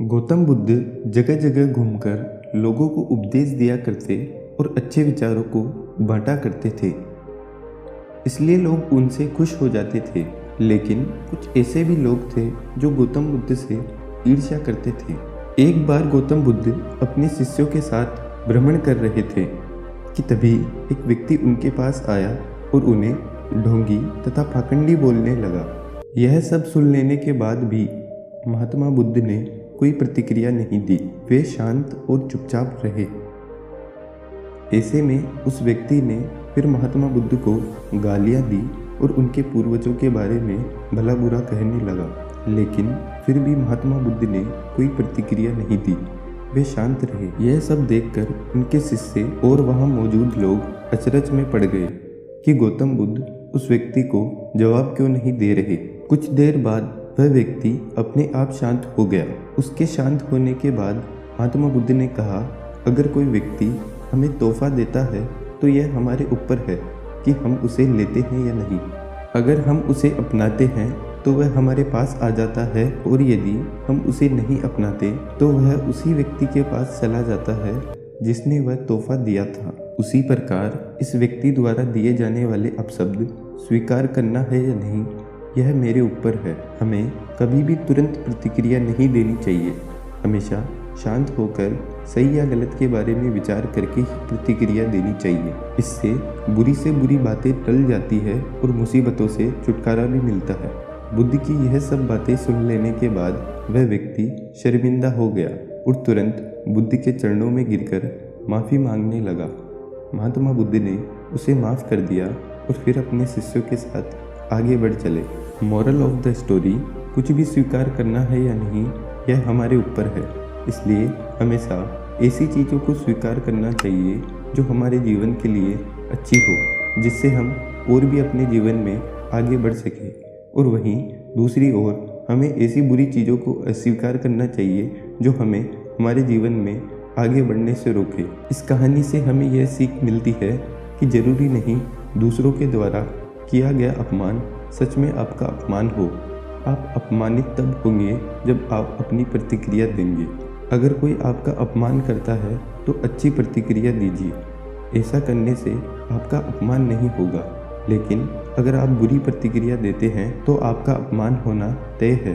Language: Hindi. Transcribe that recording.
गौतम बुद्ध जगह जगह घूमकर लोगों को उपदेश दिया करते और अच्छे विचारों को बांटा करते थे। इसलिए लोग उनसे खुश हो जाते थे। लेकिन कुछ ऐसे भी लोग थे जो गौतम बुद्ध से ईर्ष्या करते थे। एक बार गौतम बुद्ध अपने शिष्यों के साथ भ्रमण कर रहे थे कि तभी एक व्यक्ति उनके पास आया और उन्हें ढोंगी तथा पाखंडी बोलने लगा। यह सब सुन लेने के बाद भी महात्मा बुद्ध ने कोई प्रतिक्रिया नहीं दी। वे शांत और चुपचाप रहे। ऐसे में उस व्यक्ति ने फिर महात्मा बुद्ध को गालियां दी और उनके पूर्वजों के बारे में भला बुरा कहने लगा। लेकिन फिर भी महात्मा बुद्ध ने कोई प्रतिक्रिया नहीं दी। वे शांत रहे। यह सब देखकर उनके शिष्य और वहां मौजूद लोग अचरज में पड़ गए कि गौतम बुद्ध उस व्यक्ति को जवाब क्यों नहीं दे रहे। कुछ देर बाद वह व्यक्ति अपने आप शांत हो गया। उसके शांत होने के बाद महात्मा बुद्ध ने कहा, अगर कोई व्यक्ति हमें तोहफा देता है तो यह हमारे ऊपर है कि हम उसे लेते हैं या नहीं। अगर हम उसे अपनाते हैं तो वह हमारे पास आ जाता है, और यदि हम उसे नहीं अपनाते तो वह उसी व्यक्ति के पास चला जाता है जिसने वह तोहफा दिया था। उसी प्रकार इस व्यक्ति द्वारा दिए जाने वाले अपशब्द स्वीकार करना है या नहीं, यह मेरे ऊपर है। हमें कभी भी तुरंत प्रतिक्रिया नहीं देनी चाहिए। हमेशा शांत होकर सही या गलत के बारे में विचार करके ही प्रतिक्रिया देनी चाहिए। इससे बुरी से बुरी बातें टल जाती है और मुसीबतों से छुटकारा भी मिलता है। बुद्ध की यह सब बातें सुन लेने के बाद वह व्यक्ति शर्मिंदा हो गया और तुरंत बुद्ध के चरणों में गिरकर माफ़ी मांगने लगा। महात्मा बुद्ध ने उसे माफ़ कर दिया और फिर अपने शिष्यों के साथ आगे बढ़ चले। मोरल ऑफ द स्टोरी, कुछ भी स्वीकार करना है या नहीं, यह हमारे ऊपर है। इसलिए हमेशा ऐसी चीज़ों को स्वीकार करना चाहिए जो हमारे जीवन के लिए अच्छी हो, जिससे हम और भी अपने जीवन में आगे बढ़ सकें। और वहीं दूसरी ओर हमें ऐसी बुरी चीज़ों को अस्वीकार करना चाहिए जो हमें हमारे जीवन में आगे बढ़ने से रोके। इस कहानी से हमें यह सीख मिलती है कि ज़रूरी नहीं दूसरों के द्वारा किया गया अपमान सच में आपका अपमान हो। आप अपमानित तब होंगे जब आप अपनी प्रतिक्रिया देंगे। अगर कोई आपका अपमान करता है तो अच्छी प्रतिक्रिया दीजिए। ऐसा करने से आपका अपमान नहीं होगा। लेकिन अगर आप बुरी प्रतिक्रिया देते हैं तो आपका अपमान होना तय है।